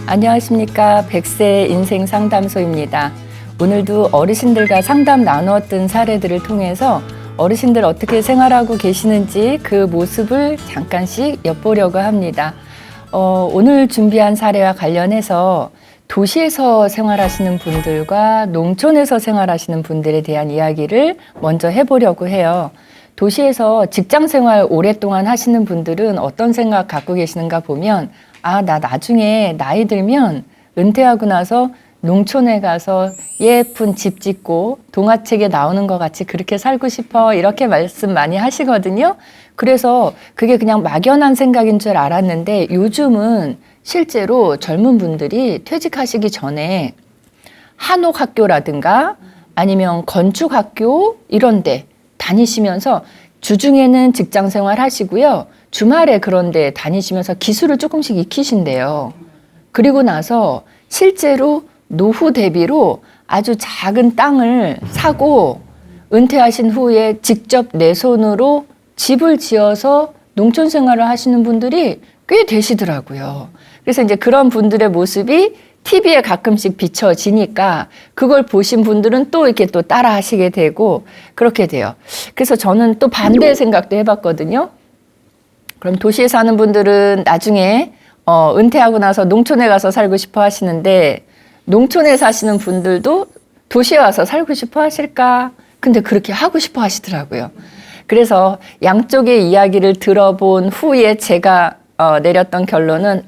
안녕하십니까. 100세 인생 상담소입니다. 오늘도 어르신들과 상담 나누었던 사례들을 통해서 어르신들 어떻게 생활하고 계시는지 그 모습을 잠깐씩 엿보려고 합니다. 오늘 준비한 사례와 관련해서 도시에서 생활하시는 분들과 농촌에서 생활하시는 분들에 대한 이야기를 먼저 해보려고 해요. 도시에서 직장 생활 오랫동안 하시는 분들은 어떤 생각 갖고 계시는가 보면 나 나중에 나이 들면 은퇴하고 나서 농촌에 가서 예쁜 집 짓고 동화책에 나오는 것 같이 그렇게 살고 싶어 이렇게 말씀 많이 하시거든요. 그래서 그게 그냥 막연한 생각인 줄 알았는데 요즘은 실제로 젊은 분들이 퇴직하시기 전에 한옥학교라든가 아니면 건축학교 이런 데 다니시면서 주중에는 직장 생활 하시고요. 주말에 그런 데 다니시면서 기술을 조금씩 익히신대요. 그리고 나서 실제로 노후 대비로 아주 작은 땅을 사고 은퇴하신 후에 직접 내 손으로 집을 지어서 농촌 생활을 하시는 분들이 꽤 되시더라고요. 그래서 이제 그런 분들의 모습이 TV에 가끔씩 비춰지니까 그걸 보신 분들은 또 이렇게 또 따라 하시게 되고 그렇게 돼요. 그래서 저는 또 반대의 생각도 해봤거든요. 그럼 도시에 사는 분들은 나중에 은퇴하고 나서 농촌에 가서 살고 싶어 하시는데 농촌에 사시는 분들도 도시에 와서 살고 싶어 하실까? 근데 그렇게 하고 싶어 하시더라고요. 그래서 양쪽의 이야기를 들어본 후에 제가 내렸던 결론은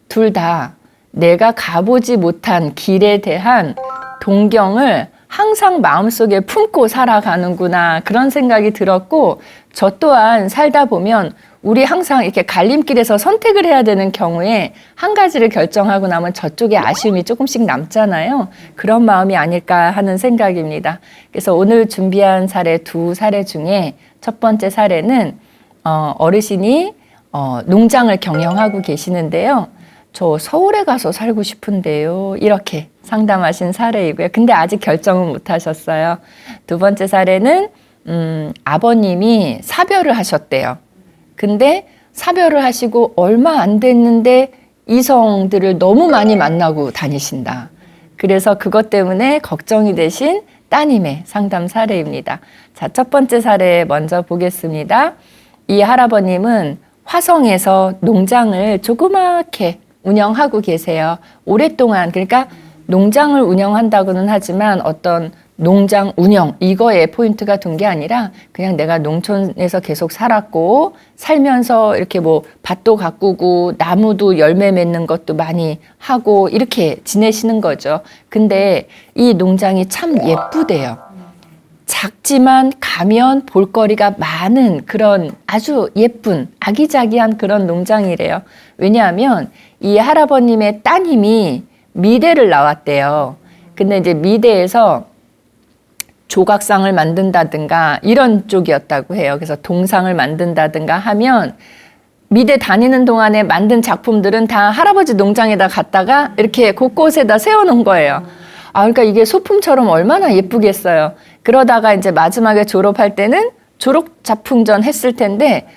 둘 다 내가 가보지 못한 길에 대한 동경을 항상 마음속에 품고 살아가는구나 그런 생각이 들었고 저 또한 살다 보면 우리 항상 이렇게 갈림길에서 선택을 해야 되는 경우에 한 가지를 결정하고 나면 저쪽에 아쉬움이 조금씩 남잖아요. 그런 마음이 아닐까 하는 생각입니다. 그래서 오늘 준비한 사례 두 사례 중에 첫 번째 사례는 어르신이 농장을 경영하고 계시는데요. 저 서울에 가서 살고 싶은데요. 이렇게 상담하신 사례이고요. 근데 아직 결정은 못 하셨어요. 두 번째 사례는 아버님이 사별을 하셨대요. 근데 사별을 하시고 얼마 안 됐는데 이성들을 너무 많이 만나고 다니신다. 그래서 그것 때문에 걱정이 되신 따님의 상담 사례입니다. 자, 첫 번째 사례 먼저 보겠습니다. 이 할아버님은 화성에서 농장을 조그맣게 운영하고 계세요. 오랫동안 그러니까 농장을 운영한다고는 하지만 어떤 농장 운영 이거에 포인트가 둔 게 아니라 그냥 내가 농촌에서 계속 살았고 살면서 이렇게 뭐 밭도 가꾸고 나무도 열매 맺는 것도 많이 하고 이렇게 지내시는 거죠. 근데 이 농장이 참 예쁘대요. 작지만 가면 볼거리가 많은 그런 아주 예쁜 아기자기한 그런 농장이래요. 왜냐하면 이 할아버님의 따님이 미대를 나왔대요. 근데 이제 미대에서 조각상을 만든다든가 이런 쪽이었다고 해요. 그래서 동상을 만든다든가 하면 미대 다니는 동안에 만든 작품들은 다 할아버지 농장에다 갖다가 이렇게 곳곳에다 세워놓은 거예요. 그러니까 이게 소품처럼 얼마나 예쁘겠어요. 그러다가 이제 마지막에 졸업할 때는 졸업작품전 했을 텐데,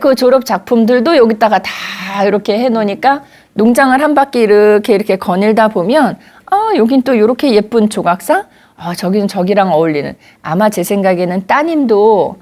그 졸업작품들도 여기다가 다 이렇게 해놓으니까 농장을 한 바퀴 이렇게 거닐다 보면, 여긴 또 이렇게 예쁜 조각상? 저기는 저기랑 어울리는. 아마 제 생각에는 따님도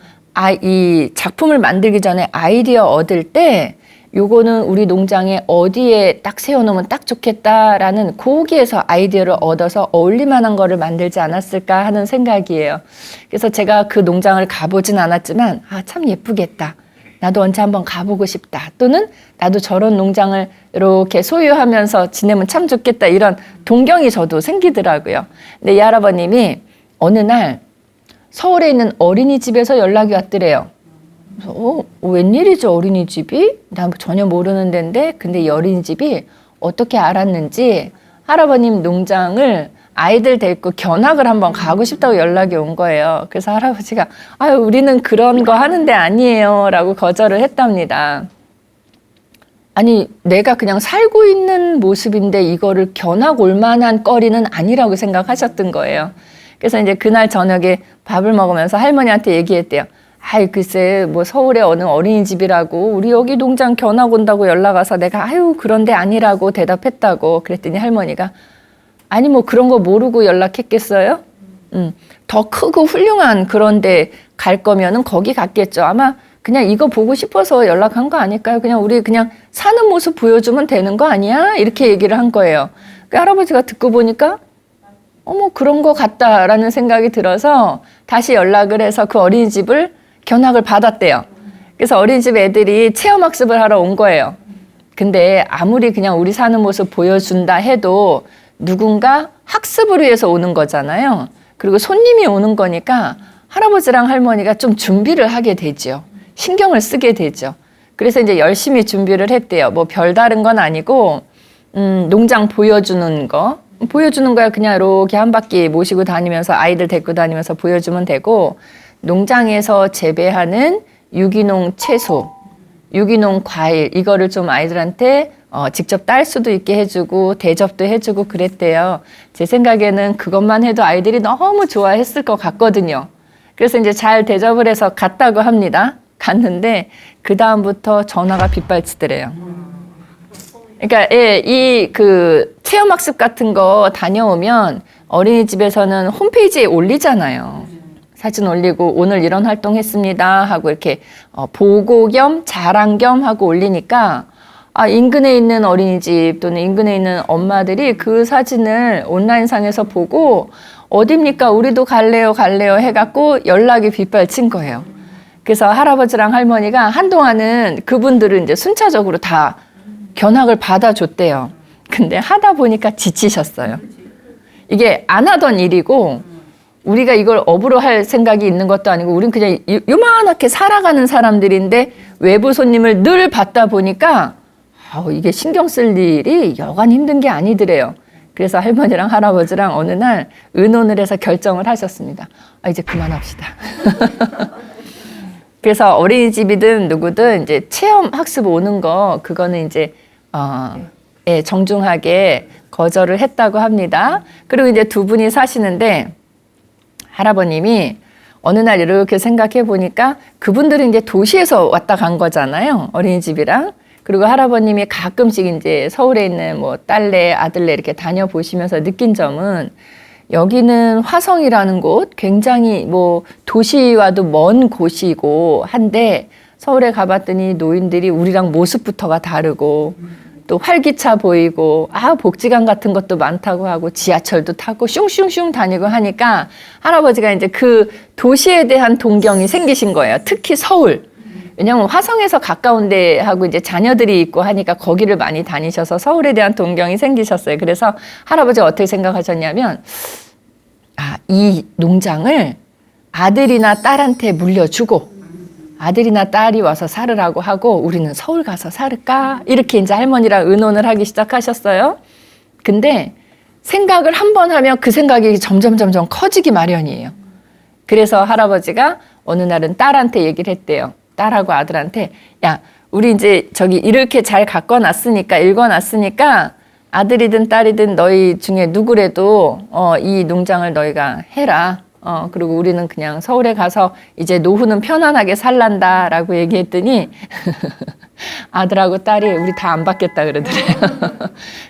이 작품을 만들기 전에 아이디어 얻을 때 요거는 우리 농장에 어디에 딱 세워놓으면 딱 좋겠다라는 거기에서 아이디어를 얻어서 어울릴만한 거를 만들지 않았을까 하는 생각이에요. 그래서 제가 그 농장을 가보진 않았지만 참 예쁘겠다. 나도 언제 한번 가보고 싶다. 또는 나도 저런 농장을 이렇게 소유하면서 지내면 참 좋겠다. 이런 동경이 저도 생기더라고요. 근데 이 할아버님이 어느 날 서울에 있는 어린이집에서 연락이 왔더래요. 그래서 웬일이죠 어린이집이? 나 전혀 모르는 데인데 근데 이 어린이집이 어떻게 알았는지 할아버님 농장을 아이들 데리고 견학을 한번 가고 싶다고 연락이 온 거예요. 그래서 할아버지가 우리는 그런 거 하는 데 아니에요 라고 거절을 했답니다. 아니 내가 그냥 살고 있는 모습인데 이거를 견학 올 만한 거리는 아니라고 생각하셨던 거예요. 그래서 이제 그날 저녁에 밥을 먹으면서 할머니한테 얘기했대요. 아이 글쎄 뭐 서울에 어느 어린이집이라고 우리 여기 농장 견학 온다고 연락 와서 내가 아유 그런데 아니라고 대답했다고 그랬더니 할머니가 아니 뭐 그런 거 모르고 연락했겠어요? 더 크고 훌륭한 그런데 갈 거면은 거기 갔겠죠. 아마 그냥 이거 보고 싶어서 연락한 거 아닐까요? 그냥 우리 그냥 사는 모습 보여주면 되는 거 아니야? 이렇게 얘기를 한 거예요. 그 할아버지가 듣고 보니까 어머 그런 거 같다라는 생각이 들어서 다시 연락을 해서 그 어린이집을 견학을 받았대요. 그래서 어린이집 애들이 체험학습을 하러 온 거예요. 근데 아무리 그냥 우리 사는 모습 보여준다 해도 누군가 학습을 위해서 오는 거잖아요. 그리고 손님이 오는 거니까 할아버지랑 할머니가 좀 준비를 하게 되죠. 신경을 쓰게 되죠. 그래서 이제 열심히 준비를 했대요. 뭐 별다른 건 아니고 농장 보여주는 거야 그냥 이렇게 한 바퀴 모시고 다니면서 아이들 데리고 다니면서 보여주면 되고 농장에서 재배하는 유기농 채소, 유기농 과일 이거를 좀 아이들한테 직접 딸 수도 있게 해주고 대접도 해주고 그랬대요. 제 생각에는 그것만 해도 아이들이 너무 좋아했을 것 같거든요. 그래서 이제 잘 대접을 해서 갔다고 합니다. 갔는데 그 다음부터 전화가 빗발치더래요. 그러니까 이 그 체험학습 같은 거 다녀오면 어린이집에서는 홈페이지에 올리잖아요. 사진 올리고 오늘 이런 활동 했습니다 하고 이렇게 보고 겸 자랑 겸 하고 올리니까 인근에 있는 어린이집 또는 인근에 있는 엄마들이 그 사진을 온라인상에서 보고 어딥니까 우리도 갈래요 해갖고 연락이 빗발친 거예요. 그래서 할아버지랑 할머니가 한동안은 그분들은 이제 순차적으로 다 견학을 받아줬대요. 근데 하다 보니까 지치셨어요. 이게 안 하던 일이고 우리가 이걸 업으로 할 생각이 있는 것도 아니고 우린 그냥 요만하게 살아가는 사람들인데 외부 손님을 늘 받다 보니까 이게 신경 쓸 일이 여간 힘든 게 아니더래요. 그래서 할머니랑 할아버지랑 어느 날 의논을 해서 결정을 하셨습니다. 이제 그만합시다. 그래서 어린이집이든 누구든 이제 체험 학습 오는 거 그거는 이제 정중하게 거절을 했다고 합니다. 그리고 이제 두 분이 사시는데 할아버님이 어느 날 이렇게 생각해 보니까 그분들은 이제 도시에서 왔다 간 거잖아요. 어린이집이랑. 그리고 할아버님이 가끔씩 이제 서울에 있는 뭐 딸네, 아들네 이렇게 다녀보시면서 느낀 점은 여기는 화성이라는 곳 굉장히 뭐 도시와도 먼 곳이고 한데 서울에 가봤더니 노인들이 우리랑 모습부터가 다르고 또 활기차 보이고 복지관 같은 것도 많다고 하고 지하철도 타고 슝슝슝 다니고 하니까 할아버지가 이제 그 도시에 대한 동경이 생기신 거예요. 특히 서울. 왜냐하면 화성에서 가까운 데 하고 이제 자녀들이 있고 하니까 거기를 많이 다니셔서 서울에 대한 동경이 생기셨어요. 그래서 할아버지가 어떻게 생각하셨냐면 이 농장을 아들이나 딸한테 물려주고 아들이나 딸이 와서 살으라고 하고 우리는 서울 가서 살을까? 이렇게 이제 할머니랑 의논을 하기 시작하셨어요. 근데 생각을 한 번 하면 그 생각이 점점 커지기 마련이에요. 그래서 할아버지가 어느 날은 딸한테 얘기를 했대요. 딸하고 아들한테 야 우리 이제 저기 이렇게 잘 읽어놨으니까 아들이든 딸이든 너희 중에 누구래도 이 농장을 너희가 해라. 그리고 우리는 그냥 서울에 가서 이제 노후는 편안하게 살란다라고 얘기했더니 아들하고 딸이 우리 다 안 받겠다 그러더래요.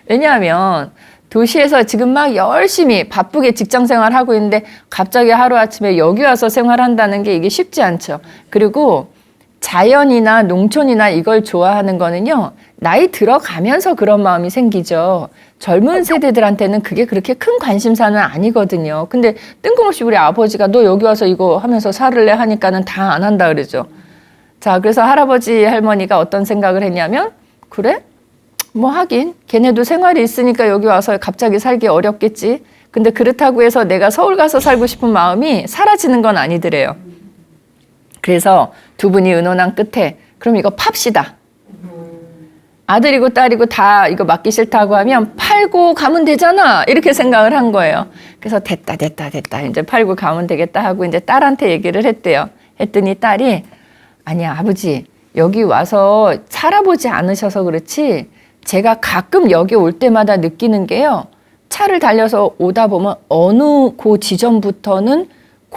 왜냐하면 도시에서 지금 막 열심히 바쁘게 직장 생활하고 있는데 갑자기 하루아침에 여기 와서 생활한다는 게 이게 쉽지 않죠. 그리고 자연이나 농촌이나 이걸 좋아하는 거는요. 나이 들어가면서 그런 마음이 생기죠. 젊은 세대들한테는 그게 그렇게 큰 관심사는 아니거든요. 근데 뜬금없이 우리 아버지가 너 여기 와서 이거 하면서 살을래 하니까는 다 안 한다 그러죠. 자, 그래서 할아버지 할머니가 어떤 생각을 했냐면 그래? 뭐 하긴 걔네도 생활이 있으니까 여기 와서 갑자기 살기 어렵겠지. 근데 그렇다고 해서 내가 서울 가서 살고 싶은 마음이 사라지는 건 아니더래요. 그래서 두 분이 의논한 끝에 그럼 이거 팝시다. 아들이고 딸이고 다 이거 맡기 싫다고 하면 팔고 가면 되잖아. 이렇게 생각을 한 거예요. 그래서 됐다. 이제 팔고 가면 되겠다 하고 이제 딸한테 얘기를 했대요. 했더니 딸이 아니야, 아버지. 여기 와서 살아보지 않으셔서 그렇지 제가 가끔 여기 올 때마다 느끼는 게요. 차를 달려서 오다 보면 어느 그 지점부터는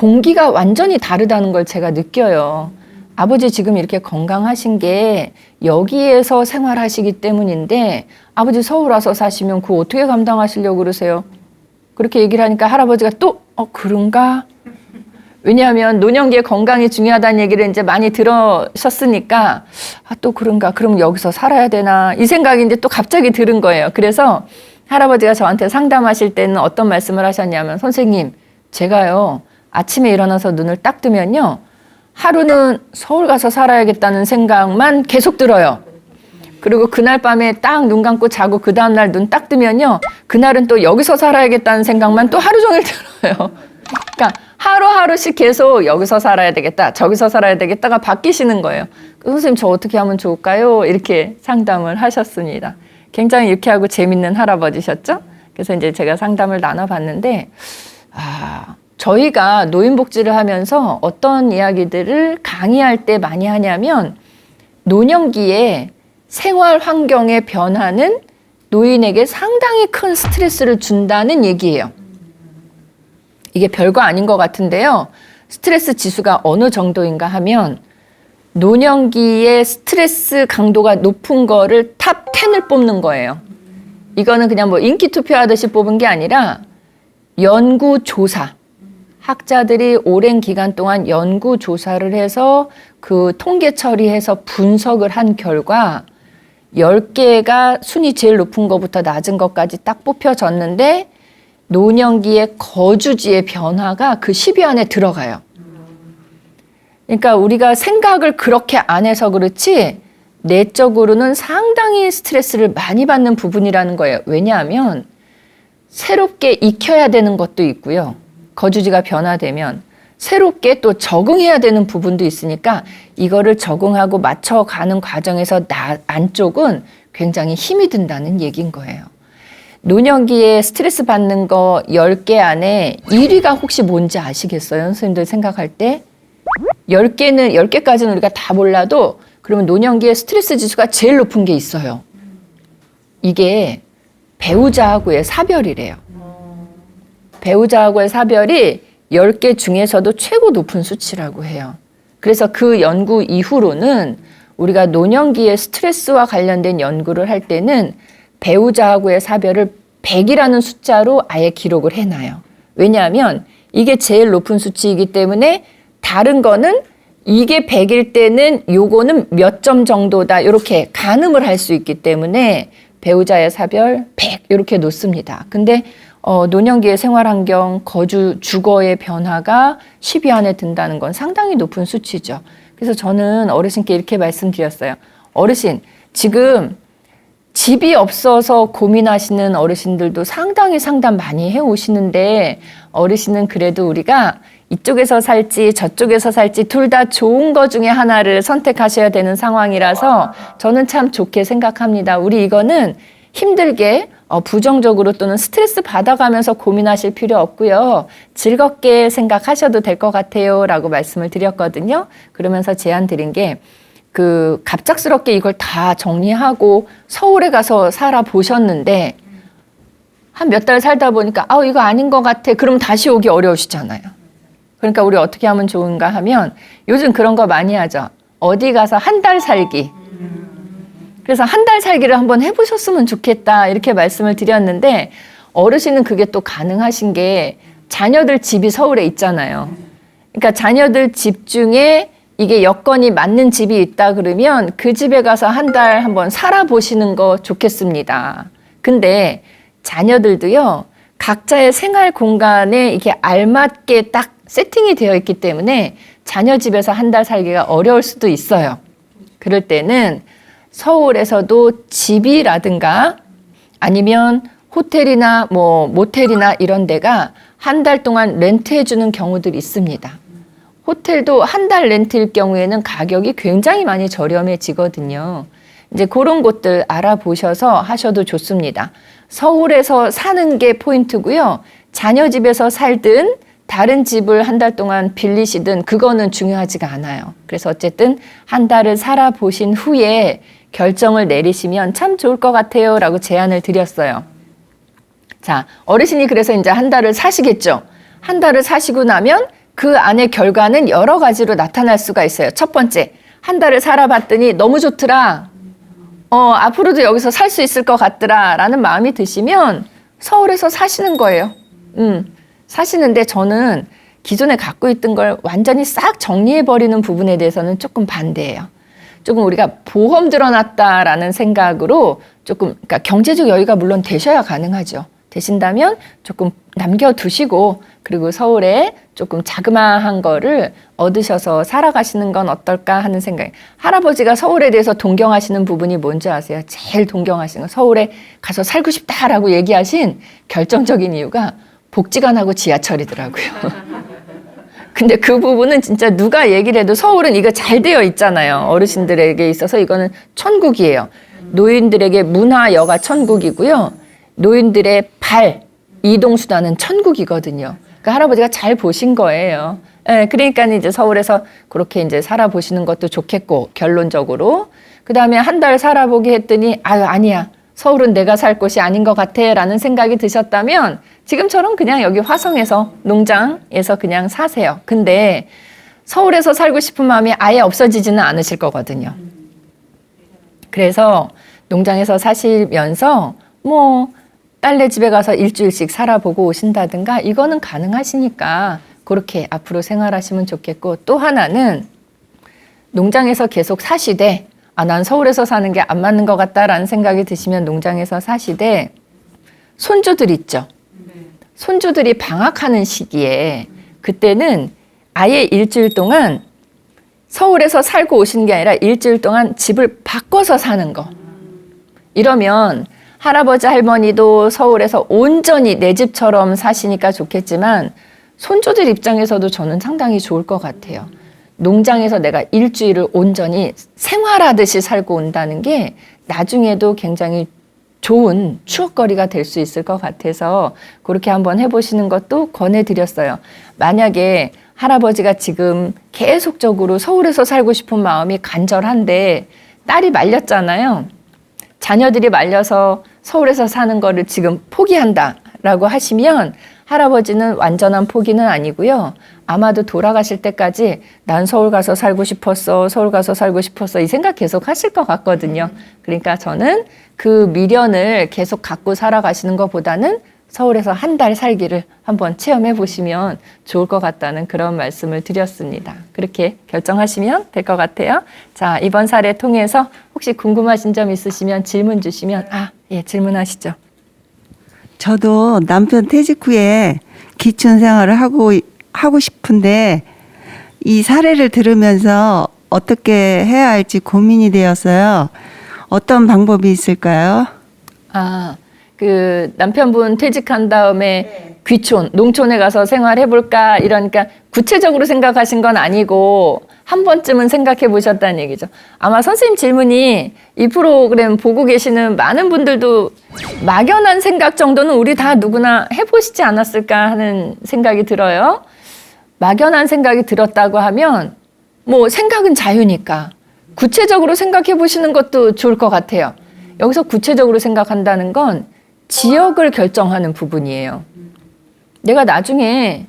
공기가 완전히 다르다는 걸 제가 느껴요. 아버지 지금 이렇게 건강하신 게 여기에서 생활하시기 때문인데 아버지 서울 와서 사시면 그거 어떻게 감당하시려고 그러세요? 그렇게 얘기를 하니까 할아버지가 또 그런가? 왜냐하면 노년기에 건강이 중요하다는 얘기를 이제 많이 들으셨으니까 또 그런가? 그럼 여기서 살아야 되나? 이 생각이 이제 또 갑자기 들은 거예요. 그래서 할아버지가 저한테 상담하실 때는 어떤 말씀을 하셨냐면 선생님 제가요 아침에 일어나서 눈을 딱 뜨면요 하루는 서울 가서 살아야겠다는 생각만 계속 들어요. 그리고 그날 밤에 딱 눈 감고 자고 그 다음날 눈 딱 뜨면요 그날은 또 여기서 살아야겠다는 생각만 또 하루 종일 들어요. 그러니까 하루하루씩 계속 여기서 살아야 되겠다 저기서 살아야 되겠다가 바뀌시는 거예요. 선생님 저 어떻게 하면 좋을까요? 이렇게 상담을 하셨습니다. 굉장히 유쾌하고 재밌는 할아버지셨죠? 그래서 이제 제가 상담을 나눠봤는데 저희가 노인복지를 하면서 어떤 이야기들을 강의할 때 많이 하냐면 노년기에 생활 환경의 변화는 노인에게 상당히 큰 스트레스를 준다는 얘기예요. 이게 별거 아닌 것 같은데요. 스트레스 지수가 어느 정도인가 하면 노년기의 스트레스 강도가 높은 거를 탑 10을 뽑는 거예요. 이거는 그냥 뭐 인기 투표하듯이 뽑은 게 아니라 연구조사. 학자들이 오랜 기간 동안 연구조사를 해서 그 통계 처리해서 분석을 한 결과 10개가 순위 제일 높은 것부터 낮은 것까지 딱 뽑혀졌는데 노년기의 거주지의 변화가 그 10위 안에 들어가요. 그러니까 우리가 생각을 그렇게 안 해서 그렇지 내적으로는 상당히 스트레스를 많이 받는 부분이라는 거예요. 왜냐하면 새롭게 익혀야 되는 것도 있고요. 거주지가 변화되면 새롭게 또 적응해야 되는 부분도 있으니까 이거를 적응하고 맞춰가는 과정에서 안쪽은 굉장히 힘이 든다는 얘기인 거예요. 노년기에 스트레스 받는 거 10개 안에 1위가 혹시 뭔지 아시겠어요? 선생님들 생각할 때? 10개까지는 우리가 다 몰라도 그러면 노년기에 스트레스 지수가 제일 높은 게 있어요. 이게 배우자하고의 사별이래요. 배우자하고의 사별이 10개 중에서도 최고 높은 수치라고 해요. 그래서 그 연구 이후로는 우리가 노년기의 스트레스와 관련된 연구를 할 때는 배우자하고의 사별을 100이라는 숫자로 아예 기록을 해놔요. 왜냐하면 이게 제일 높은 수치이기 때문에 다른 거는 이게 100일 때는 요거는 몇 점 정도다 이렇게 가늠을 할 수 있기 때문에 배우자의 사별 100 이렇게 놓습니다. 근데 노년기의 생활환경, 거주, 주거의 변화가 10위 안에 든다는 건 상당히 높은 수치죠. 그래서 저는 어르신께 이렇게 말씀드렸어요. 어르신, 지금 집이 없어서 고민하시는 어르신들도 상당히 상담 많이 해오시는데 어르신은 그래도 우리가 이쪽에서 살지 저쪽에서 살지 둘 다 좋은 거 중에 하나를 선택하셔야 되는 상황이라서 저는 참 좋게 생각합니다. 우리 이거는 힘들게 부정적으로 또는 스트레스 받아가면서 고민하실 필요 없고요. 즐겁게 생각하셔도 될 것 같아요 라고 말씀을 드렸거든요. 그러면서 제안 드린 게 갑작스럽게 이걸 다 정리하고 서울에 가서 살아보셨는데 한 몇 달 살다 보니까 이거 아닌 것 같아. 그럼 다시 오기 어려우시잖아요. 그러니까 우리 어떻게 하면 좋은가 하면 요즘 그런 거 많이 하죠. 어디 가서 한 달 살기. 그래서 한 달 살기를 한번 해보셨으면 좋겠다 이렇게 말씀을 드렸는데 어르신은 그게 또 가능하신 게 자녀들 집이 서울에 있잖아요. 그러니까 자녀들 집 중에 이게 여건이 맞는 집이 있다 그러면 그 집에 가서 한 달 한번 살아보시는 거 좋겠습니다. 근데 자녀들도요, 각자의 생활 공간에 이게 알맞게 딱 세팅이 되어 있기 때문에 자녀 집에서 한 달 살기가 어려울 수도 있어요. 그럴 때는 서울에서도 집이라든가 아니면 호텔이나 모텔이나 이런 데가 한 달 동안 렌트해 주는 경우들이 있습니다. 호텔도 한 달 렌트일 경우에는 가격이 굉장히 많이 저렴해지거든요. 이제 그런 곳들 알아보셔서 하셔도 좋습니다. 서울에서 사는 게 포인트고요. 자녀 집에서 살든 다른 집을 한 달 동안 빌리시든 그거는 중요하지가 않아요. 그래서 어쨌든 한 달을 살아보신 후에 결정을 내리시면 참 좋을 것 같아요 라고 제안을 드렸어요. 자, 어르신이 그래서 이제 한 달을 사시겠죠. 한 달을 사시고 나면 그 안의 결과는 여러 가지로 나타날 수가 있어요. 첫 번째, 한 달을 살아봤더니 너무 좋더라. 앞으로도 여기서 살 수 있을 것 같더라. 라는 마음이 드시면 서울에서 사시는 거예요. 사시는데 저는 기존에 갖고 있던 걸 완전히 싹 정리해버리는 부분에 대해서는 조금 반대예요. 조금 우리가 보험 들어놨다라는 생각으로 조금, 그러니까 경제적 여유가 물론 되셔야 가능하죠. 되신다면 조금 남겨두시고, 그리고 서울에 조금 자그마한 거를 얻으셔서 살아가시는 건 어떨까 하는 생각. 할아버지가 서울에 대해서 동경하시는 부분이 뭔지 아세요? 제일 동경하시는 거. 서울에 가서 살고 싶다라고 얘기하신 결정적인 이유가 복지관하고 지하철이더라고요. 근데 그 부분은 진짜 누가 얘기를 해도 서울은 이거 잘 되어 있잖아요. 어르신들에게 있어서 이거는 천국이에요. 노인들에게 문화여가 천국이고요. 노인들의 이동수단은 천국이거든요. 그러니까 할아버지가 잘 보신 거예요. 예, 그러니까 이제 서울에서 그렇게 이제 살아보시는 것도 좋겠고, 결론적으로. 그 다음에 한 달 살아보게 했더니, 아니야. 서울은 내가 살 곳이 아닌 것 같아. 라는 생각이 드셨다면, 지금처럼 그냥 여기 화성에서, 농장에서 그냥 사세요. 근데 서울에서 살고 싶은 마음이 아예 없어지지는 않으실 거거든요. 그래서 농장에서 사시면서, 딸네 집에 가서 일주일씩 살아보고 오신다든가 이거는 가능하시니까 그렇게 앞으로 생활하시면 좋겠고, 또 하나는 농장에서 계속 사시되 난 서울에서 사는 게 안 맞는 것 같다라는 생각이 드시면 농장에서 사시되, 손주들 있죠. 손주들이 방학하는 시기에 그때는 아예 일주일 동안 서울에서 살고 오시는 게 아니라 일주일 동안 집을 바꿔서 사는 거. 이러면 할아버지 할머니도 서울에서 온전히 내 집처럼 사시니까 좋겠지만 손주들 입장에서도 저는 상당히 좋을 것 같아요. 농장에서 내가 일주일을 온전히 생활하듯이 살고 온다는 게 나중에도 굉장히 좋은 추억거리가 될 수 있을 것 같아서 그렇게 한번 해보시는 것도 권해드렸어요. 만약에 할아버지가 지금 계속적으로 서울에서 살고 싶은 마음이 간절한데 딸이 말렸잖아요. 자녀들이 말려서 서울에서 사는 거를 지금 포기한다라고 하시면 할아버지는 완전한 포기는 아니고요. 아마도 돌아가실 때까지 난 서울 가서 살고 싶었어, 서울 가서 살고 싶었어 이 생각 계속 하실 것 같거든요. 그러니까 저는 그 미련을 계속 갖고 살아가시는 것보다는 서울에서 한 달 살기를 한번 체험해 보시면 좋을 것 같다는 그런 말씀을 드렸습니다. 그렇게 결정하시면 될 것 같아요. 자, 이번 사례 통해서 혹시 궁금하신 점 있으시면 질문 주시면 예, 질문하시죠. 저도 남편 퇴직 후에 기촌 생활을 하고 싶은데 이 사례를 들으면서 어떻게 해야 할지 고민이 되었어요. 어떤 방법이 있을까요? 그 남편분 퇴직한 다음에 귀촌, 농촌에 가서 생활해볼까 이러니까 구체적으로 생각하신 건 아니고 한 번쯤은 생각해 보셨다는 얘기죠. 아마 선생님 질문이 이 프로그램 보고 계시는 많은 분들도 막연한 생각 정도는 우리 다 누구나 해보시지 않았을까 하는 생각이 들어요. 막연한 생각이 들었다고 하면 생각은 자유니까 구체적으로 생각해 보시는 것도 좋을 것 같아요. 여기서 구체적으로 생각한다는 건 지역을 결정하는 부분이에요. 내가 나중에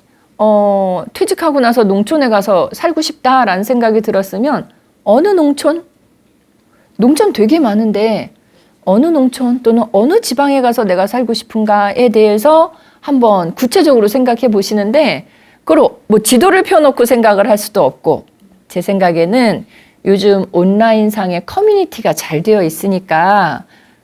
퇴직하고 나서 농촌에 가서 살고 싶다라는 생각이 들었으면 어느 농촌? 농촌 되게 많은데 어느 농촌 또는 어느 지방에 가서 내가 살고 싶은가에 대해서 한번 구체적으로 생각해 보시는데 그걸 지도를 펴놓고 생각을 할 수도 없고 제 생각에는 요즘 온라인상의 커뮤니티가 잘 되어 있으니까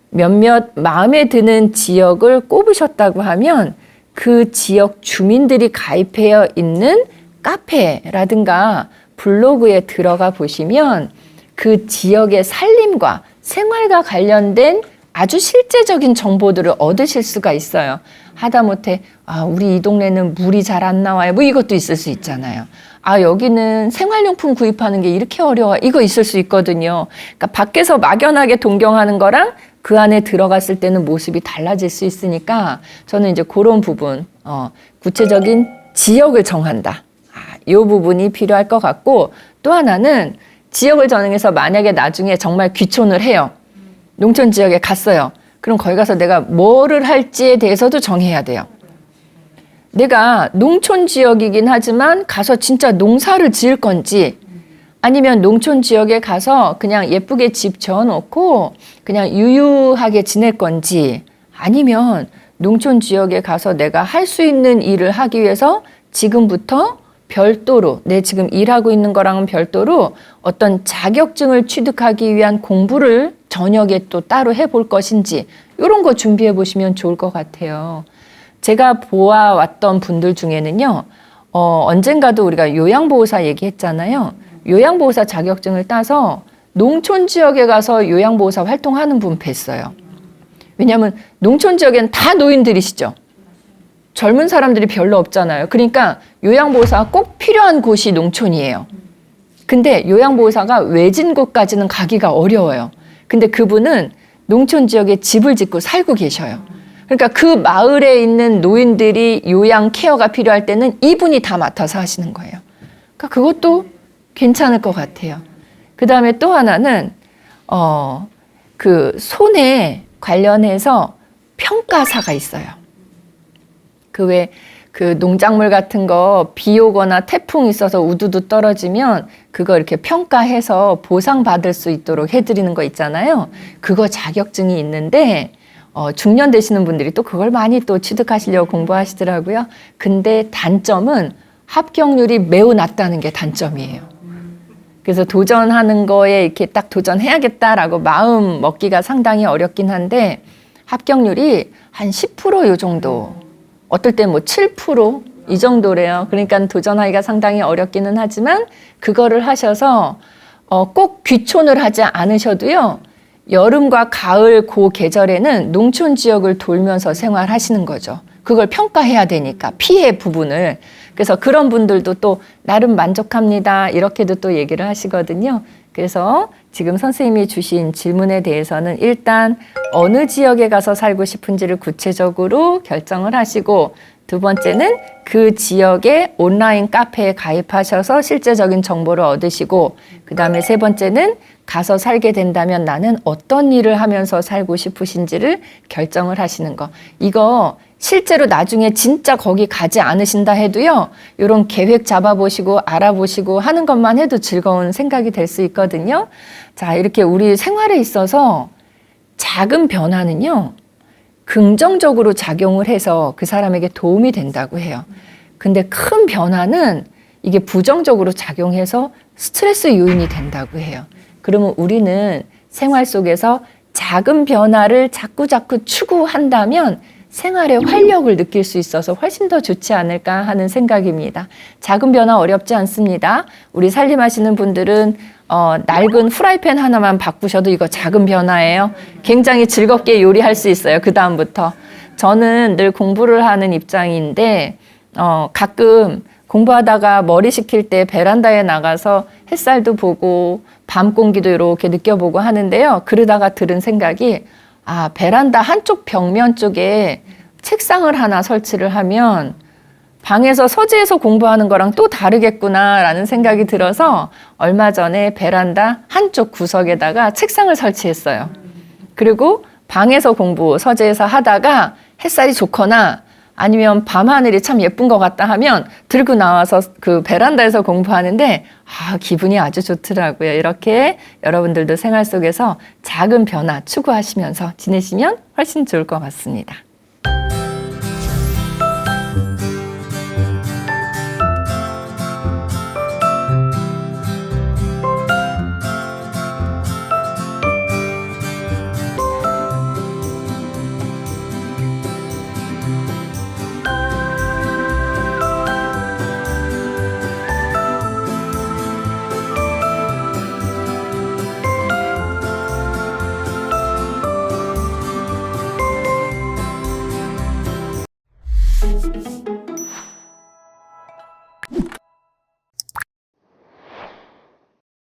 몇몇 마음에 드는 지역을 꼽으셨다고 하면 그 지역 주민들이 가입해 있는 카페라든가 블로그에 들어가 보시면 그 지역의 살림과 생활과 관련된 아주 실제적인 정보들을 얻으실 수가 있어요. 하다못해 우리 이 동네는 물이 잘 안 나와요. 이것도 있을 수 있잖아요. 여기는 생활용품 구입하는 게 이렇게 어려워. 이거 있을 수 있거든요. 그러니까 밖에서 막연하게 동경하는 거랑 그 안에 들어갔을 때는 모습이 달라질 수 있으니까 저는 이제 그런 부분, 구체적인 지역을 정한다. 이 부분이 필요할 것 같고 또 하나는 지역을 정해서 만약에 나중에 정말 귀촌을 해요. 농촌 지역에 갔어요. 그럼 거기 가서 내가 뭐를 할지에 대해서도 정해야 돼요. 내가 농촌 지역이긴 하지만 가서 진짜 농사를 지을 건지 아니면 농촌 지역에 가서 그냥 예쁘게 집 지어놓고 그냥 유유하게 지낼 건지 아니면 농촌 지역에 가서 내가 할 수 있는 일을 하기 위해서 지금부터 별도로 내 지금 일하고 있는 거랑은 별도로 어떤 자격증을 취득하기 위한 공부를 저녁에 또 따로 해볼 것인지 이런 거 준비해 보시면 좋을 것 같아요. 제가 보아왔던 분들 중에는요. 언젠가도 우리가 요양보호사 얘기했잖아요. 요양보호사 자격증을 따서 농촌 지역에 가서 요양보호사 활동하는 분 뵀어요. 왜냐하면 농촌 지역에는 다 노인들이시죠. 젊은 사람들이 별로 없잖아요. 그러니까 요양보호사가 꼭 필요한 곳이 농촌이에요. 근데 요양보호사가 외진 곳까지는 가기가 어려워요. 근데 그분은 농촌 지역에 집을 짓고 살고 계셔요. 그러니까 그 마을에 있는 노인들이 요양 케어가 필요할 때는 이분이 다 맡아서 하시는 거예요. 그러니까 그것도 괜찮을 것 같아요. 그 다음에 또 하나는 그 손해 관련해서 평가사가 있어요. 그 농작물 같은 거 비 오거나 태풍 있어서 우두두 떨어지면 그거 이렇게 평가해서 보상받을 수 있도록 해드리는 거 있잖아요. 그거 자격증이 있는데 중년 되시는 분들이 또 그걸 많이 또 취득하시려고 공부하시더라고요. 근데 단점은 합격률이 매우 낮다는 게 단점이에요. 그래서 도전하는 거에 이렇게 딱 도전해야겠다라고 마음 먹기가 상당히 어렵긴 한데 합격률이 한 10% 이 정도, 어떨 때 뭐 7% 이 정도래요. 그러니까 도전하기가 상당히 어렵기는 하지만 그거를 하셔서 꼭 귀촌을 하지 않으셔도요. 여름과 가을 그 계절에는 농촌 지역을 돌면서 생활하시는 거죠. 그걸 평가해야 되니까 피해 부분을. 그래서 그런 분들도 또 나름 만족합니다. 이렇게도 또 얘기를 하시거든요. 그래서 지금 선생님이 주신 질문에 대해서는 일단 어느 지역에 가서 살고 싶은지를 구체적으로 결정을 하시고 두 번째는 그 지역의 온라인 카페에 가입하셔서 실제적인 정보를 얻으시고 그 다음에 세 번째는 가서 살게 된다면 나는 어떤 일을 하면서 살고 싶으신지를 결정을 하시는 거. 이거 실제로 나중에 진짜 거기 가지 않으신다 해도요. 이런 계획 잡아보시고 알아보시고 하는 것만 해도 즐거운 생각이 될 수 있거든요. 자, 이렇게 우리 생활에 있어서 작은 변화는요. 긍정적으로 작용을 해서 그 사람에게 도움이 된다고 해요. 근데 큰 변화는 이게 부정적으로 작용해서 스트레스 요인이 된다고 해요. 그러면 우리는 생활 속에서 작은 변화를 자꾸 추구한다면 생활에 활력을 느낄 수 있어서 훨씬 더 좋지 않을까 하는 생각입니다. 작은 변화 어렵지 않습니다. 우리 살림하시는 분들은 낡은 프라이팬 하나만 바꾸셔도 이거 작은 변화예요. 굉장히 즐겁게 요리할 수 있어요. 그 다음부터. 저는 늘 공부를 하는 입장인데 가끔 공부하다가 머리 식힐 때 베란다에 나가서 햇살도 보고 밤 공기도 이렇게 느껴보고 하는데요. 그러다가 들은 생각이 베란다 한쪽 벽면 쪽에 책상을 하나 설치를 하면 방에서 서재에서 공부하는 거랑 또 다르겠구나라는 생각이 들어서 얼마 전에 베란다 한쪽 구석에다가 책상을 설치했어요. 그리고 방에서 공부, 서재에서 하다가 햇살이 좋거나 아니면 밤하늘이 참 예쁜 것 같다 하면 들고 나와서 그 베란다에서 공부하는데 기분이 아주 좋더라고요. 이렇게 여러분들도 생활 속에서 작은 변화 추구하시면서 지내시면 훨씬 좋을 것 같습니다.